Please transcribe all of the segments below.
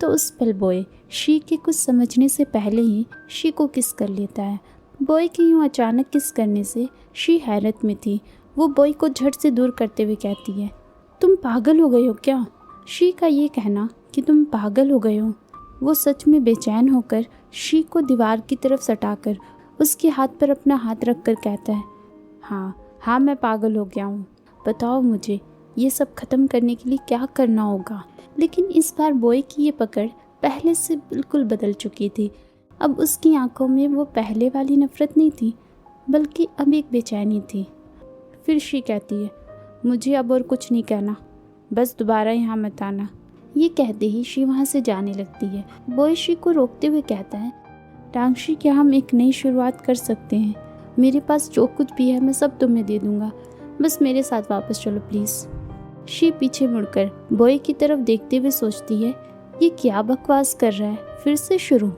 तो उस पल बॉय शी के कुछ समझने से पहले ही शी को किस कर लेता है। बॉय के यूं अचानक किस करने से शी हैरत में थी। वो बॉय को झट से दूर करते हुए कहती है, तुम पागल हो गए हो क्या? शी का ये कहना कि तुम पागल हो गए हो, वो सच में बेचैन होकर शी को दीवार की तरफ सटाकर उसके हाथ पर अपना हाथ रखकर कहता है, हाँ मैं पागल हो गया हूँ। बताओ मुझे ये सब ख़त्म करने के लिए क्या करना होगा। लेकिन इस बार बॉय की ये पकड़ पहले से बिल्कुल बदल चुकी थी। अब उसकी आंखों में वो पहले वाली नफ़रत नहीं थी, बल्कि अब एक बेचैनी थी। फिर शी कहती है, मुझे अब और कुछ नहीं कहना, बस दोबारा यहाँ मत आना। ये कहते ही शी वहाँ से जाने लगती है। बॉय शी को रोकते हुए कहता है, टांगशी, क्या हम एक नई शुरुआत कर सकते हैं? मेरे पास जो कुछ भी है मैं सब तुम्हें दे दूँगा, बस मेरे साथ वापस चलो प्लीज़। शी पीछे मुड़कर बॉय की तरफ देखते हुए सोचती है, ये क्या बकवास कर रहा है, फिर से शुरू।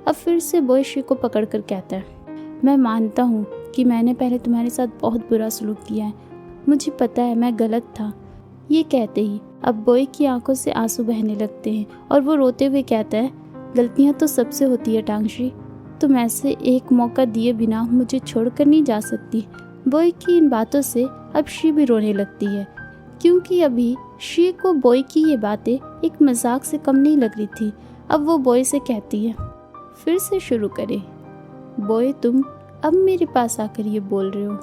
अब फिर से बॉय शी को पकड़ कर कहता है, मैं मानता हूँ कि मैंने पहले तुम्हारे साथ बहुत बुरा सलूक किया है, मुझे पता है मैं गलत था। ये कहते ही अब बॉय की आंखों से आंसू बहने लगते हैं और वो रोते हुए कहता है, गलतियाँ तो सबसे होती है टांगशी, तुम ऐसे एक मौका दिए बिना मुझे छोड़कर नहीं जा सकती। बॉय की इन बातों से अब शी भी रोने लगती है, क्योंकि अभी शी को बॉय की ये बातें एक मजाक से कम नहीं लग रही थी। अब वो बॉय से कहती है, फिर से शुरू करें। बॉय, तुम अब मेरे पास आकर ये बोल रहे हो,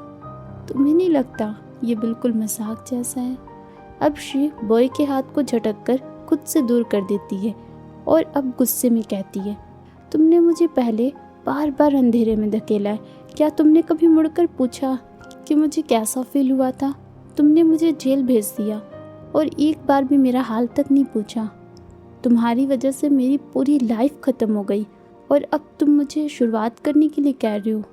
तुम्हें नहीं लगता ये बिल्कुल मजाक जैसा है? अब शी बॉय के हाथ को झटक कर खुद से दूर कर देती है और अब गुस्से में कहती है, तुमने मुझे पहले बार बार अंधेरे में धकेला है, क्या तुमने कभी मुड़कर पूछा कि मुझे कैसा फील हुआ था? तुमने मुझे जेल भेज दिया और एक बार भी मेरा हाल तक नहीं पूछा। तुम्हारी वजह से मेरी पूरी लाइफ ख़त्म हो गई और अब तुम मुझे शुरुआत करने के लिए कह रहे हो।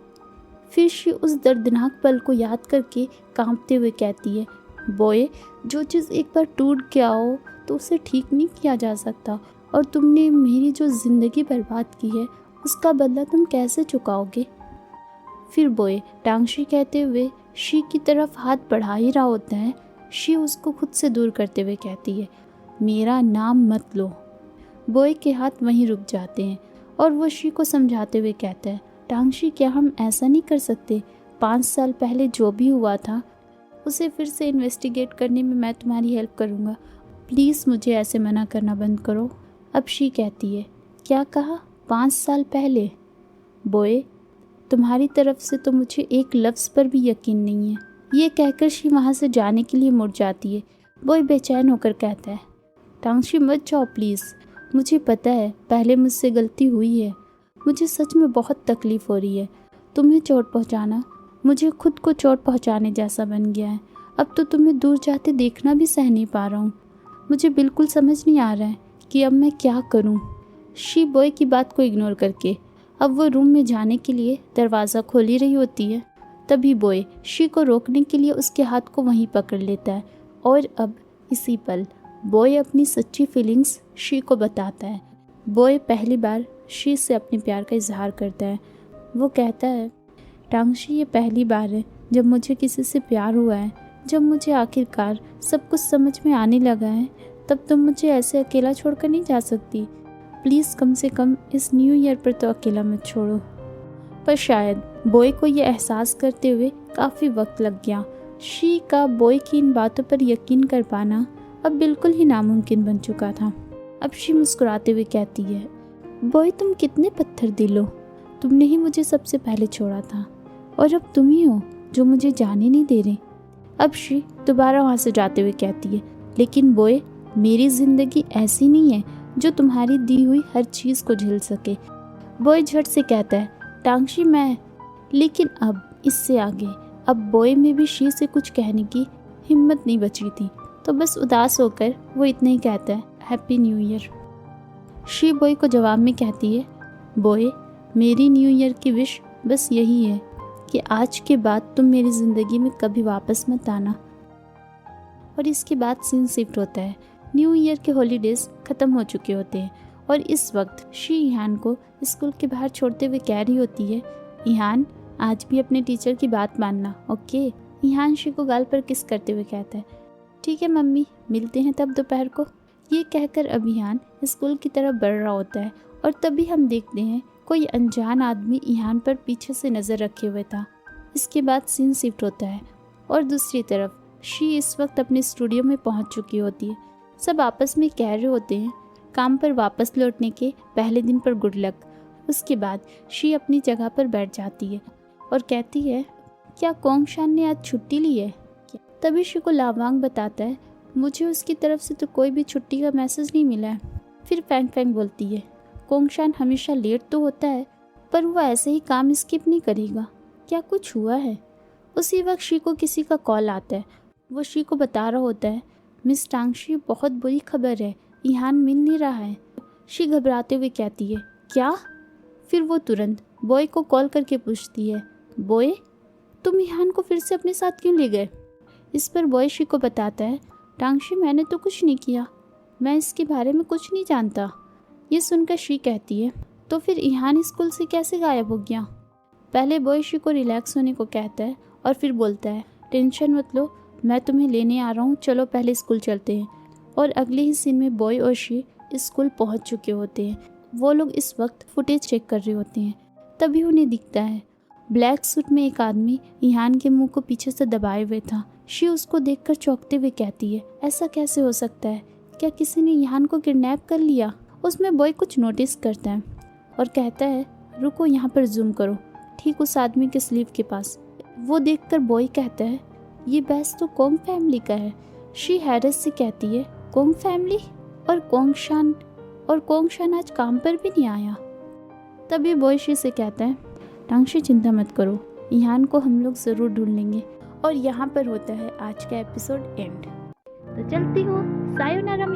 फिर शी उस दर्दनाक पल को याद करके कांपते हुए कहती है, बॉय, जो चीज़ एक बार टूट गया हो तो उसे ठीक नहीं किया जा सकता, और तुमने मेरी जो ज़िंदगी बर्बाद की है उसका बदला तुम कैसे चुकाओगे? फिर बॉय टांगशी कहते हुए शी की तरफ हाथ बढ़ा ही रहा होता है। शी उसको खुद से दूर करते हुए कहती है, मेरा नाम मत लो। बॉय के हाथ वहीं रुक जाते हैं और वो शी को समझाते हुए कहता है, टांगशी, क्या हम ऐसा नहीं कर सकते? 5 साल पहले जो भी हुआ था उसे फिर से इन्वेस्टिगेट करने में मैं तुम्हारी हेल्प करूँगा, प्लीज़ मुझे ऐसे मना करना बंद करो। अब शी कहती है, क्या कहा? 5 साल पहले? बॉय, तुम्हारी तरफ से तो मुझे एक लफ्ज़ पर भी यकीन नहीं है। ये कहकर शी वहाँ से जाने के लिए मुड़ जाती है। बॉय बेचैन होकर कहता है, टांगशी मत जाओ प्लीज़, मुझे पता है पहले मुझसे गलती हुई है, मुझे सच में बहुत तकलीफ़ हो रही है। तुम्हें चोट पहुँचाना मुझे खुद को चोट पहुँचाने जैसा बन गया है। अब तो तुम्हें दूर जाते देखना भी सह नहीं पा रहा हूँ। मुझे बिल्कुल समझ नहीं आ रहा है कि अब मैं क्या करूँ। शी बॉय की बात को इग्नोर करके अब वो रूम में जाने के लिए दरवाज़ा खोल ही रही होती है। तभी बॉय शी को रोकने के लिए उसके हाथ को वहीं पकड़ लेता है और अब इसी पल बॉय अपनी सच्ची फीलिंग्स शी को बताता है। बॉय पहली बार शी से अपने प्यार का इजहार करता है। वो कहता है, टांगशी, ये पहली बार है जब मुझे किसी से प्यार हुआ है। जब मुझे आखिरकार सब कुछ समझ में आने लगा है, तब तुम मुझे ऐसे अकेला छोड़कर नहीं जा सकती। प्लीज़ कम से कम इस न्यू ईयर पर तो अकेला मत छोड़ो। पर शायद बॉय को ये एहसास करते हुए काफ़ी वक्त लग गया। शी का बॉय की इन बातों पर यकीन कर पाना अब बिल्कुल ही नामुमकिन बन चुका था। अब शी मुस्कुराते हुए कहती है, बॉय, तुम कितने पत्थर दिल हो, तुमने ही मुझे सबसे पहले छोड़ा था और अब तुम ही हो जो मुझे जाने नहीं दे रहे। अब शी दोबारा वहाँ से जाते हुए कहती है, लेकिन बॉय, मेरी ज़िंदगी ऐसी नहीं है जो तुम्हारी दी हुई हर चीज़ को झेल सके। बॉय झट से कहता है, टांगशी मैं। लेकिन अब इससे आगे अब बॉय में भी शी से कुछ कहने की हिम्मत नहीं बची थी, तो बस उदास होकर वो इतना ही कहता है, happy new year. She boy को जवाब में कहती है, बॉय, मेरी न्यू ईयर की विश बस यही है कि आज के बाद तुम मेरी ज़िंदगी में कभी वापस मत आना। और इसके बाद सीन शिफ्ट होता है। न्यू ईयर के हॉलीडेज़ ख़त्म हो चुके होते हैं और इस वक्त शी ईहान को स्कूल के बाहर छोड़ते हुए कह रही होती है, ईहान, आज भी अपने टीचर की बात मानना, ओके? ईहान शी को गाल पर किस करते हुए कहता है, ठीक है मम्मी, मिलते हैं तब दोपहर को। ये कहकर अभियान स्कूल की तरफ बढ़ रहा होता है और तभी हम देखते हैं कोई अनजान आदमी इहान पर पीछे से नज़र रखे हुए था। इसके बाद सीन शिफ्ट होता है और दूसरी तरफ शी इस वक्त अपने स्टूडियो में पहुंच चुकी होती है। सब आपस में कह रहे होते हैं काम पर वापस लौटने के पहले दिन पर गुड लक। उसके बाद शी अपनी जगह पर बैठ जाती है और कहती है, क्या कोंगशान ने आज छुट्टी ली है? तभी शी को लावांग बताता है, मुझे उसकी तरफ से तो कोई भी छुट्टी का मैसेज नहीं मिला है। फिर फैंग फैंग बोलती है, कोंगशान हमेशा लेट तो होता है पर वो ऐसे ही काम स्किप नहीं करेगा, क्या कुछ हुआ है? उसी वक्त शी को किसी का कॉल आता है। वो शी को बता रहा होता है, मिस टांगशी बहुत बुरी खबर है, इहान मिल नहीं रहा है। शी घबराते हुए कहती है, क्या? फिर वो तुरंत बॉय को कॉल करके पूछती है, बॉय तुम इहान को फिर से अपने साथ क्यों ले गए? इस पर बॉय शी को बताता है, टांगशी मैंने तो कुछ नहीं किया, मैं इसके बारे में कुछ नहीं जानता। ये सुनकर शी कहती है, तो फिर इहान स्कूल से कैसे गायब हो गया? पहले बॉय शी को रिलैक्स होने को कहता है और फिर बोलता है, टेंशन मत लो, मैं तुम्हें लेने आ रहा हूँ, चलो पहले स्कूल चलते हैं। और अगले ही सीन में बॉय और शी स्कूल पहुँच चुके होते हैं। वो लोग इस वक्त फुटेज चेक कर रहे होते हैं। तभी उन्हें दिखता है ब्लैक सूट में एक आदमी इहान के मुंह को पीछे से दबाए हुए था। शी उसको देखकर चौंकते हुए कहती है, ऐसा कैसे हो सकता है? क्या किसी ने इहान को किडनैप कर लिया? उसमें बॉय कुछ नोटिस करता है और कहता है, रुको यहाँ पर जूम करो, ठीक उस आदमी के स्लीव के पास। वो देखकर बॉय कहता है, ये बैस तो कोंग फैमिली का है। शी हैरत से कहती है, कोंग फैमिली? और कोंगशान आज काम पर भी नहीं आया। तभी बॉय शी से कहता है, टांगशी चिंता मत करो, इहान को हम लोग ज़रूर ढूंढ लेंगे। और यहाँ पर होता है आज का एपिसोड एंड। तो चलती हूँ, सायोनारा।